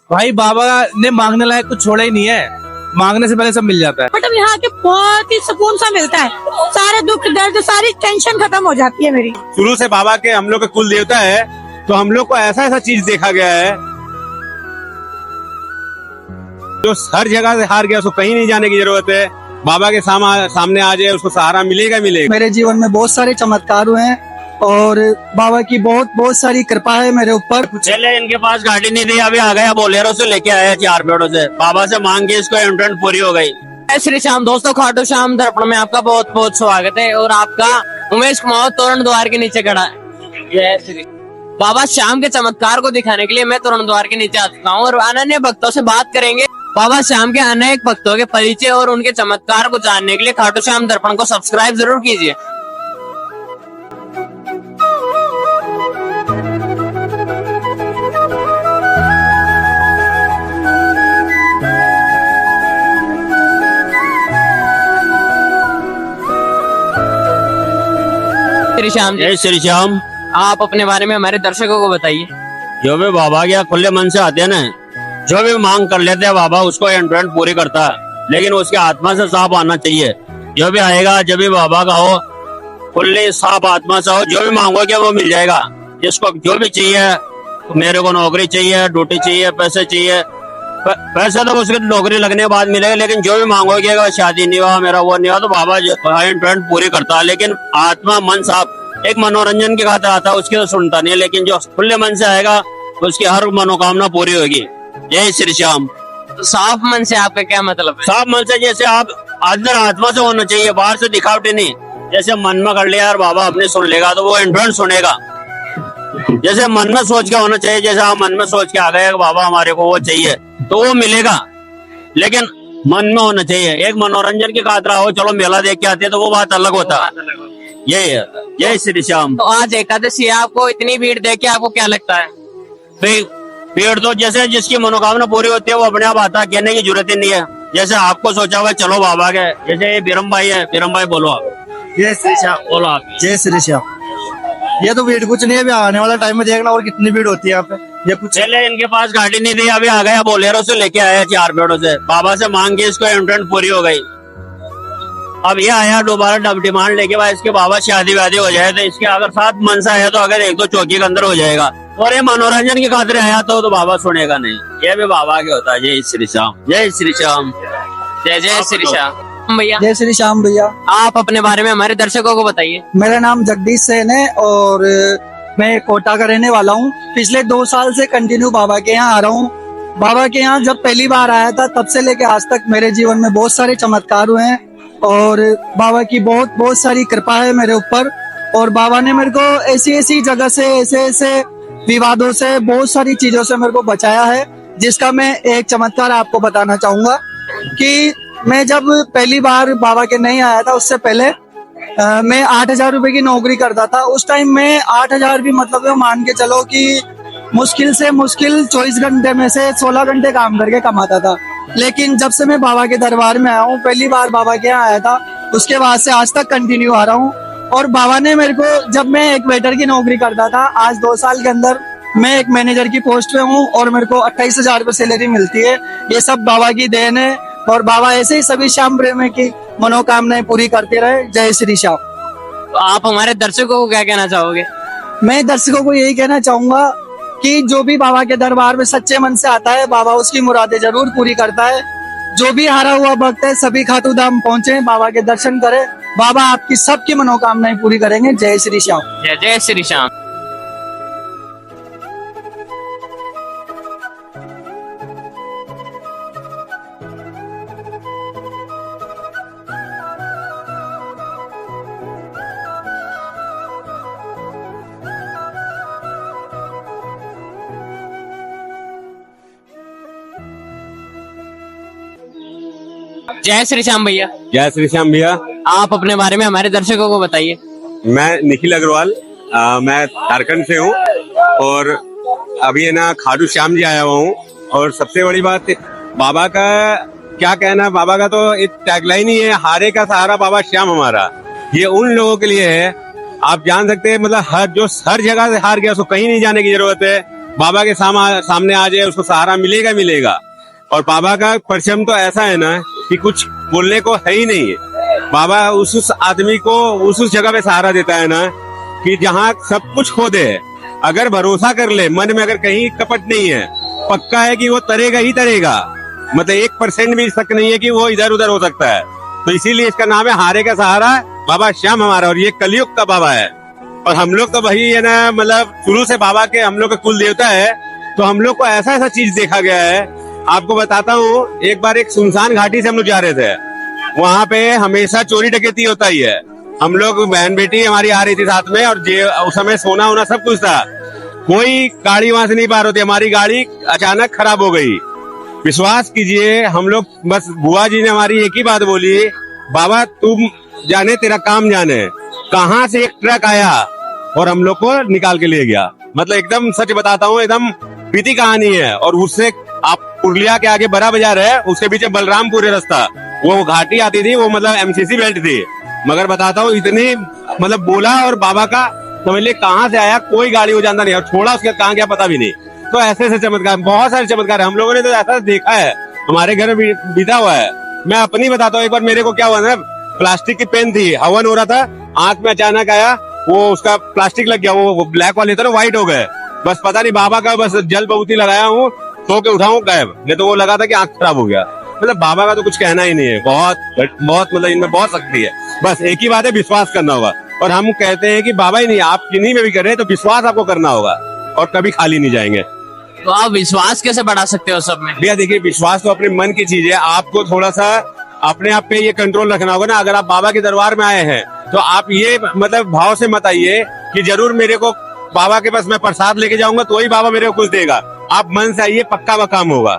भाई बाबा ने मांगने लायक कुछ छोड़ा ही नहीं है, मांगने से पहले सब मिल जाता है। मतलब यहाँ के बहुत ही सुकून सा मिलता है, सारे दुख दर्द सारी टेंशन खत्म हो जाती है मेरी। शुरू से बाबा के हम लोग के कुल देवता है, तो हम लोग को ऐसा ऐसा चीज देखा गया है जो हर जगह से हार गया, उसको कहीं नहीं जाने की जरूरत है। बाबा के सामने आ जाए, उसको सहारा मिलेगा मिलेगा। मेरे जीवन में बहुत सारे चमत्कार हुए हैं और बाबा की बहुत सारी कृपा है मेरे ऊपर। पहले इनके पास गाड़ी नहीं थी, अभी आ गया बोलेरो से लेके आया 4 पेड़ों से। बाबा से मांग के इसको एंट्रेंस पूरी हो गई। जय श्री श्याम दोस्तों, खाटू श्याम दर्पण में आपका बहुत बहुत स्वागत है। और आपका उमेश कुमार तोरण द्वार के नीचे खड़ा है। जय श्री बाबा श्याम के चमत्कार को दिखाने के लिए मैं तोरण द्वार के नीचे आ चुका हूँ और अनन्य भक्तों से बात करेंगे। बाबा श्याम के अनेक भक्तों के परिचय और उनके चमत्कार को जानने के लिए खाटू श्याम दर्पण को सब्सक्राइब जरूर कीजिए। श्री श्याम जी, जय श्री श्याम। आप अपने बारे में हमारे दर्शकों को बताइए। जो भी बाबा के खुले मन से आते हैं ना, जो भी मांग कर लेते हैं बाबा उसको एंट्रेंस पूरी करता है, लेकिन उसके आत्मा से साफ आना चाहिए। जो भी आएगा, जब भी बाबा का हो, खुले साफ आत्मा से हो, जो भी मांगोगे वो मिल जाएगा। जिसको जो भी चाहिए, मेरे को नौकरी चाहिए, ड्यूटी चाहिए, पैसे चाहिए, पैसे तो उसके नौकरी लगने के बाद मिलेगा, लेकिन जो भी मांगोगे शादी नहीं हुआ, मेरा वो नहीं हुआ, तो बाबा एंट्रेंस पूरी करता है। लेकिन आत्मा मन साफ, एक मनोरंजन की खातिर आता है, उसकी तो सुनता नहीं है, लेकिन जो खुले मन से आएगा उसकी हर मनोकामना पूरी होगी। जय श्री श्याम। तो साफ मन से आपका क्या मतलब है? साफ मन से जैसे आप अंदर आत्मा से होना चाहिए, बाहर से दिखावटी नहीं। जैसे मन में कर लिया यार बाबा अपने सुन लेगा, तो वो एंट्रेंस सुनेगा। जैसे मन में सोच के होना चाहिए, जैसे आप मन में सोच के आ गए बाबा हमारे को वो चाहिए, तो वो मिलेगा। लेकिन मन में होना चाहिए। एक मनोरंजन की खातिर हो, चलो मेला देख के आते हैं, तो वो बात अलग होता है। यही है। जय श्री श्याम। तो आज एकादशी है, आपको इतनी भीड़ देख के आपको क्या लगता है? भीड़ तो जैसे जिसकी मनोकामना पूरी होती है वो अपने आप आता है, कहने की जरूरत ही नहीं है। जैसे आपको सोचा हुआ चलो बाबा के, जैसे ये बीरम भाई है, बीरम भाई बोलो आप। जय श्री श्याम। बोलो आप। जय श्री श्याम। ये तो भीड़ कुछ नहीं है, अभी आने वाला टाइम में देखना और कितनी भीड़ होती है यहाँ पे। ये कुछ पहले इनके पास गाड़ी नहीं थी, अभी आ गया बोलेरो से लेके आया 4 पेड़ों से। बाबा से मांग के इसको एंट्रेंस पूरी हो गई। अब ये आया दोबारा डिमांड लेके, बाद इसके बाबा शादी वादी हो जाए तो इसके अगर 7 मन से आया तो अगर 1-2 चौकी के अंदर हो जाएगा। और ये मनोरंजन की खातिर आया तो बाबा सुनेगा नहीं। ये भी बाबा के होता है। जय श्री श्याम। जय श्री श्याम। जय जय श्री श्याम। भैया, जय श्री श्याम भैया। आप अपने बारे में हमारे दर्शकों को बताइए। मेरा नाम जगदीश सेन है और मैं कोटा का रहने वाला हूँ। पिछले 2 साल से कंटिन्यू बाबा के यहाँ आ रहा हूँ। बाबा के यहाँ जब पहली बार आया था तब से लेके आज तक मेरे जीवन में बहुत सारे चमत्कार हुए हैं और बाबा की बहुत सारी कृपा है मेरे ऊपर। और बाबा ने मेरे को ऐसी जगह से, ऐसे विवादों से, बहुत सारी चीजों से मेरे को बचाया है, जिसका मैं एक चमत्कार आपको बताना चाहूंगा कि मैं जब पहली बार बाबा के नहीं आया था, उससे पहले मैं 8,000 रुपए की नौकरी करता था। उस टाइम में 8,000 भी मतलब मान के चलो कि मुश्किल से मुश्किल 24 घंटे में से 16 घंटे काम करके कमाता था। लेकिन जब से मैं बाबा के दरबार में आया हूँ, पहली बार बाबा के यहाँ आया था, उसके बाद से आज तक कंटिन्यू आ रहा हूँ। और बाबा ने मेरे को, जब मैं एक वेटर की नौकरी करता था, आज 2 साल के अंदर मैं एक मैनेजर की पोस्ट पे हूँ और मेरे को 28,000 रुपए सैलरी मिलती है। ये सब बाबा की देन है और बाबा ऐसे ही सभी श्याम प्रेमी की मनोकामनाएं पूरी करते रहे। जय श्री श्याम। तो आप हमारे दर्शकों को क्या कहना चाहोगे? मैं दर्शकों को यही कहना चाहूंगा कि जो भी बाबा के दरबार में सच्चे मन से आता है, बाबा उसकी मुरादें जरूर पूरी करता है। जो भी हारा हुआ भक्त है, सभी खाटू धाम पहुंचे, बाबा के दर्शन करें, बाबा आपकी सबकी मनोकामनाएं पूरी करेंगे। जय श्री श्याम। जय जय श्री श्याम। जय श्री श्याम भैया। जय श्री श्याम भैया। आप अपने बारे में हमारे दर्शकों को बताइए। मैं निखिल अग्रवाल, मैं झारखंड से हूँ और अभी है ना खाटू श्याम जी आया हुआ हूँ। और सबसे बड़ी बात बाबा का क्या कहना, बाबा का तो एक टैगलाइन ही है, हारे का सहारा बाबा श्याम हमारा। ये उन लोगों के लिए है, आप जान सकते हैं, मतलब हर जगह से हार गया, उसको कहीं नहीं जाने की जरूरत है। बाबा के सामने आ जाए, उसको सहारा मिलेगा मिलेगा। और बाबा का परचम तो ऐसा है ना कि कुछ बोलने को है ही नहीं है। बाबा उस आदमी को उस जगह पे सहारा देता है ना कि जहाँ सब कुछ खो दे, अगर भरोसा कर ले, मन में अगर कहीं कपट नहीं है, पक्का है कि वो तरेगा ही तरेगा। मतलब 1% भी शक नहीं है कि वो इधर उधर हो सकता है। तो इसीलिए इसका नाम है हारे का सहारा बाबा श्याम हमारा। और ये कलयुग का बाबा है। और हम लोग तो वही है ना, मतलब शुरू से बाबा के हम लोग का कुल देवता है। तो हम लोग को ऐसा ऐसा चीज देखा गया है। आपको बताता हूँ, एक बार एक सुनसान घाटी से हम लोग जा रहे थे। वहां पे हमेशा चोरी डकैती होता ही है। हम लोग बहन बेटी हमारी आ रही थी साथ में, और उस समय सोना होना सब कुछ था। कोई गाड़ी वहां से नहीं पार होती, हमारी गाड़ी अचानक खराब हो गई। विश्वास कीजिए, हम लोग बस बुआ जी ने हमारी एक ही बात बोली, बाबा तुम जाने तेरा काम जाने। कहाँ से एक ट्रक आया और हम लोग को निकाल के ले गया। मतलब एकदम सच बताता हूँ, एकदम बीती कहानी है। और उससे आप पुरलिया के आगे बड़ा बाजार है, उसके पीछे बलरामपुर है रास्ता। वो घाटी आती थी, वो मतलब एमसीसी बेल्ट थी। मगर बताता हूँ, इतनी मतलब बोला और बाबा का समझ लिये कहाँ से आया कोई गाड़ी वो जानता नहीं, और छोड़ा उसके कहाँ गया पता भी नहीं। तो ऐसे ऐसे चमत्कार, बहुत सारे चमत्कार है। हम लोगों ने तो ऐसा देखा है, हमारे घर में बीता हुआ है। मैं अपनी बताता हूँ, एक बार मेरे को क्या हुआ ना, प्लास्टिक की पेन थी, हवन हो रहा था, आंख में अचानक आया, वो उसका प्लास्टिक लग गया, वो ब्लैक वाले थे ना, व्हाइट हो गए। बस पता नहीं बाबा का बस जल बबूती लगाया हूँ, सो के उठाऊं गायब। नहीं तो वो लगा था कि आंख खराब हो गया। मतलब बाबा का तो कुछ कहना ही नहीं है। बहुत बहुत मतलब इनमें बहुत शक्ति है। बस एक ही बात है, विश्वास करना होगा। और हम कहते हैं कि बाबा ही नहीं, आप किन्हीं में भी कर रहे हैं तो विश्वास आपको करना होगा, और कभी खाली नहीं जाएंगे। तो आप विश्वास कैसे बढ़ा सकते हो सब में? भैया देखिए, विश्वास तो अपने मन की चीज है। आपको थोड़ा सा अपने आप पे ये कंट्रोल रखना होगा ना। अगर आप बाबा के दरबार में आए हैं तो आप ये मतलब भाव से मत आइए कि जरूर मेरे को बाबा के पास मैं प्रसाद लेके जाऊंगा तो ही बाबा मेरे को कुछ देगा। आप मन से आइए, पक्का व काम होगा।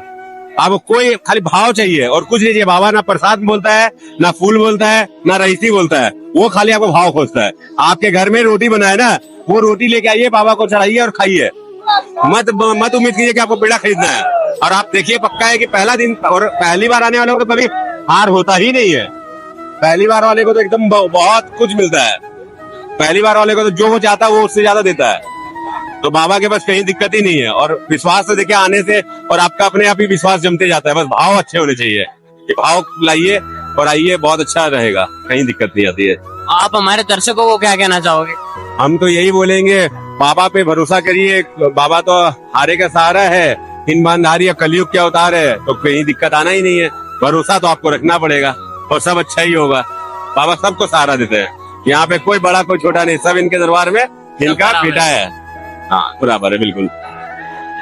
आपको कोई खाली भाव चाहिए और कुछ नहीं चाहिए। बाबा ना प्रसाद बोलता है, ना फूल बोलता है, ना रईसी बोलता है। वो खाली आपको भाव खोजता है। आपके घर में रोटी बनाए ना, वो रोटी लेके आइए, बाबा को चढ़ाइए और खाइए। मत उम्मीद कीजिए कि आपको पेड़ा खरीदना है। और आप देखिए, पक्का है कि पहला दिन और पहली बार आने वालों को तो कभी हार होता ही नहीं है। पहली बार वाले को तो एकदम बहुत कुछ मिलता है। पहली बार वाले को तो जो वो चाहता है वो उससे ज्यादा देता है। तो बाबा के पास कहीं दिक्कत ही नहीं है। और विश्वास से देखिए आने से, और आपका अपने आप ही विश्वास जमते जाता है। बस भाव अच्छे होने चाहिए, ये भाव लाइए और आइए, बहुत अच्छा रहेगा, कहीं दिक्कत नहीं आती है। आप हमारे दर्शकों को क्या कहना चाहोगे? हम तो यही बोलेंगे, बाबा पे भरोसा करिए। बाबा तो हारे का सहारा है, इन बांधारी या कलयुग के अवतार है, तो कहीं दिक्कत आना ही नहीं है। भरोसा तो आपको रखना पड़ेगा और सब अच्छा ही होगा। बाबा सबको सहारा देते हैं। यहाँ पे कोई बड़ा कोई छोटा नहीं, सब इनके दरबार में इनका बेटा है। हाँ, बराबर है, बिल्कुल।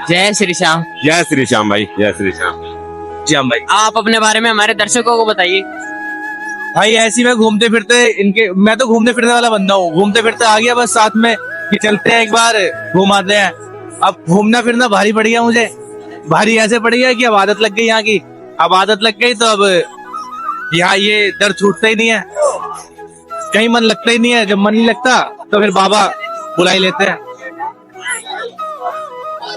जय श्री श्याम। जय श्री श्याम भाई, जय श्री श्याम। श्याम भाई, आप अपने बारे में हमारे दर्शकों को बताइए। भाई ऐसी मैं घूमते फिरते इनके, मैं तो घूमते फिरने वाला बंदा हूँ। घूमते फिरते आ गया बस साथ में कि चलते हैं एक बार घुमाते हैं। अब घूमना फिरना भारी पड़ गया मुझे। भारी ऐसे पड़ गया कि अब आदत लग गई यहाँ की। अब आदत लग गई तो अब यहाँ ये दर्द छूटता ही नहीं है, कहीं मन लगता ही नहीं है। जब मन नहीं लगता तो फिर बाबा बुला ही लेते हैं।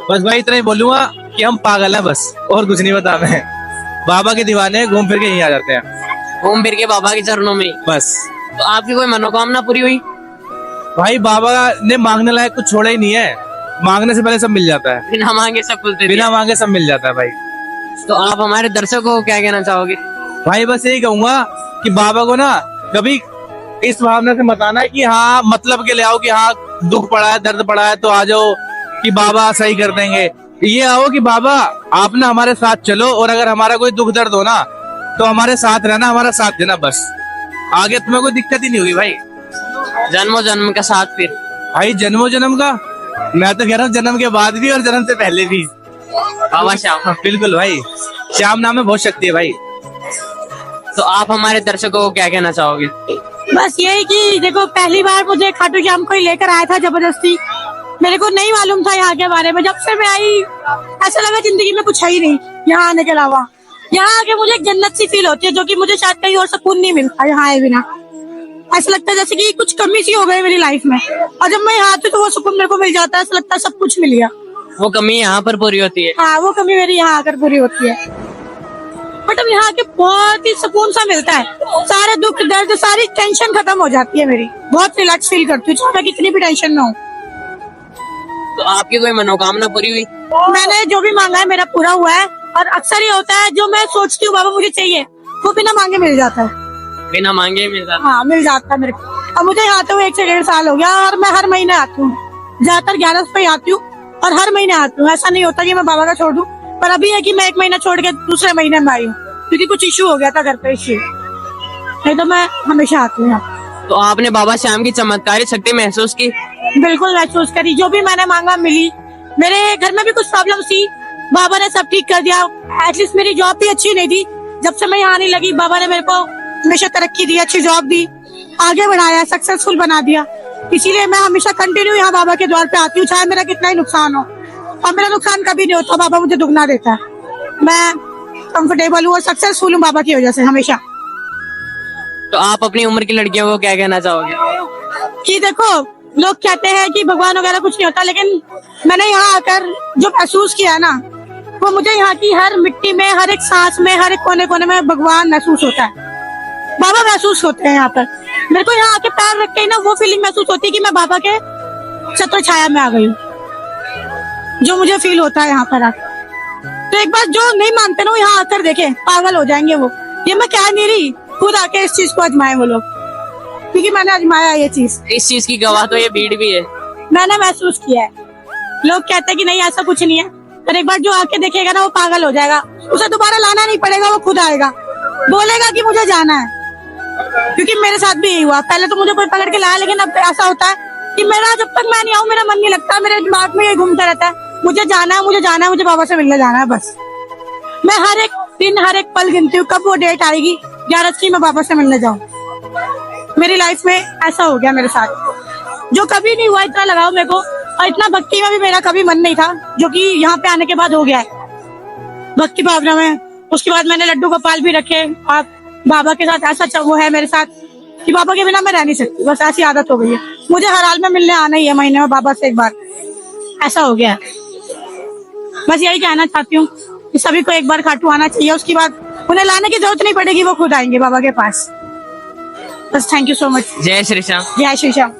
बस भाई इतना ही बोलूंगा कि हम पागल हैं, बस और कुछ नहीं बता। मैं बाबा के दीवाने, घूम फिर के यहीं आ जाते हैं। घूम फिर के बाबा के चरणों में। बस। तो आपकी कोई मनोकामना पूरी हुई? भाई बाबा ने मांगने लायक कुछ छोड़ा ही नहीं है। मांगने से पहले सब मिल जाता है। बिना मांगे सब कुछ दे दिया। बिना मांगे सब मिल जाता है भाई। तो आप हमारे दर्शकों को क्या कहना चाहोगे? भाई बस यही कहूंगा कि बाबा को ना कभी इस भावना से मत आना कि हाँ मतलब के ले आओ कि हाँ दुख पड़ा है, दर्द पड़ा है तो आ जाओ कि बाबा सही कर देंगे। ये आओ कि बाबा आप ना हमारे साथ चलो, और अगर हमारा कोई दुख दर्द हो ना तो हमारे साथ रहना, हमारा साथ देना। बस आगे तुम्हें कोई दिक्कत ही नहीं होगी भाई। जन्मों जन्म का साथ। फिर भाई जन्मों जन्म का, मैं तो कह रहा हूँ जन्म के बाद भी और जन्म से पहले भी। बाबा श्याम। बिल्कुल भाई, श्याम नाम में बहुत शक्ति है भाई। तो आप हमारे दर्शकों को क्या कहना चाहोगे? बस यही कि देखो, पहली बार मुझे खाटू श्याम को ही लेकर आया था जबरदस्ती। मेरे को नहीं मालूम था यहाँ के बारे में। जब से मैं आई ऐसा लगा जिंदगी में कुछ है ही नहीं यहाँ आने के अलावा। यहाँ आके मुझे एक जन्नत सी फील होती है, जो कि मुझे शायद कहीं और सुकून नहीं मिलता यहाँ आए बिना। ऐसा लगता है जैसे कि कुछ कमी सी हो गई मेरी लाइफ में, और जब मैं यहाँ आती हूँ तो वो सुकून मेरे को मिल जाता है। ऐसा लगता है सब कुछ मिल गया। वो कमी यहाँ पर पूरी होती है। हाँ, वो कमी मेरी यहाँ आकर पूरी होती है। मतलब यहाँ के बहुत ही सुकून सा मिलता है। सारे दुख दर्द, सारी टेंशन खत्म हो जाती है मेरी। बहुत रिलैक्स फील करती हूँ, चाहे मैं कितनी भी टेंशन में हूँ। तो तो आपकी कोई मनोकामना पूरी हुई? मैंने जो भी मांगा है मेरा पूरा हुआ है। और अक्सर ये होता है जो मैं सोचती हूँ बाबा मुझे चाहिए वो बिना मांगे मिल जाता है। बिना मांगे मिल जाता? हाँ मिल जाता है मेरे को। अब मुझे यहाँ आते हुए 1 से 1.5 साल हो गया और मैं हर महीने आती हूँ, ज्यादातर 11 पे आती हूँ और हर महीने आती हूँ। ऐसा नहीं होता कि मैं बाबा का छोड़ दूं, पर अभी है कि मैं 1 महीना छोड़ के दूसरे महीने में आई हूँ क्योंकि कुछ इशू हो गया था घर पे इश्यू, नहीं तो मैं हमेशा आती हूँ यहाँ। तो आपने बाबा श्याम की चमत्कारी शक्ति महसूस की? बिल्कुल महसूस करी, जो भी मैंने मांगा मिली। मेरे घर में भी कुछ प्रॉब्लम थी, बाबा ने सब ठीक कर दिया। एटलीस्ट मेरी जॉब भी अच्छी नहीं थी, जब से मैं यहाँ आने लगी बाबा ने मेरे को हमेशा तरक्की दी, अच्छी जॉब दी, आगे बढ़ाया, सक्सेसफुल बना दिया। इसीलिए मैं हमेशा कंटिन्यू यहाँ बाबा के द्वार पे आती हूँ, चाहे मेरा कितना ही नुकसान हो। और मेरा नुकसान कभी नहीं होता, बाबा मुझे दुगना देता है। मैं कंफर्टेबल हूँ और सक्सेसफुल हूँ बाबा की वजह से हमेशा। तो आप अपनी उम्र की लड़कियों को क्या कहना चाहोगे? कि देखो लोग कहते हैं कि भगवान वगैरह कुछ नहीं होता, लेकिन मैंने यहाँ आकर जो महसूस किया ना, वो मुझे यहाँ की हर मिट्टी में, हर एक सांस में, हर एक कोने कोने में भगवान महसूस होता है, बाबा महसूस होते हैं यहाँ पर। मेरे को यहाँ आके पैर रख के ना वो फीलिंग महसूस होती है कि मैं बाबा के छत्र छाया में आ गई हूँ, जो मुझे फील होता है यहाँ पर आकर। तो एक बार जो नहीं मानते ना वो यहाँ आकर देखे, पागल हो जाएंगे वो। ये मैं कह नहीं रही, खुद आके इस चीज को आजमाए वो लोग, क्योंकि मैंने आजमाया ये चीज। इस चीज की गवाह तो ये भीड़ भी है। मैंने महसूस किया है। लोग कहते हैं कि नहीं ऐसा कुछ नहीं है, पर एक बार जो आके देखेगा ना वो पागल हो जाएगा। उसे दोबारा लाना नहीं पड़ेगा, वो खुद आएगा, बोलेगा कि मुझे जाना है। क्योंकि मेरे साथ भी यही हुआ, पहले तो मुझे कोई पकड़ के लाया, लेकिन अब ऐसा होता है कि मेरा जब तक मैं नहीं आऊँ मेरा मन नहीं लगता, मेरे दिमाग में ये घूमता रहता है, मुझे जाना है, मुझे जाना है, मुझे बाबा से मिलने जाना है। बस मैं हर एक दिन, हर एक पल गिनती हूँ कब वो डेट आएगी 11 की मैं बाबा से मिलने जाऊँ। मेरी लाइफ में ऐसा हो गया मेरे साथ, जो कभी नहीं हुआ। इतना लगाओ मेरे को, और इतना भक्ति में भी मेरा कभी मन नहीं था, जो कि यहाँ पे आने के बाद हो गया है भक्ति भावना में। उसके बाद मैंने लड्डू गोपाल भी रखे, और बाबा के साथ ऐसा वो है मेरे साथ कि बाबा के बिना मैं रह नहीं सकती, बस ऐसी आदत हो गई है। मुझे हर हाल में मिलने आना ही है, महीने में बाबा से एक बार, ऐसा हो गया है। बस यही कहना चाहती हूँ कि सभी को एक बार खाटू आना चाहिए, उसके बाद उन्हें लाने की जरूरत नहीं पड़ेगी, वो खुद आएंगे बाबा के पास। बस थैंक यू सो मच। जय श्री श्याम। जय श्री श्याम।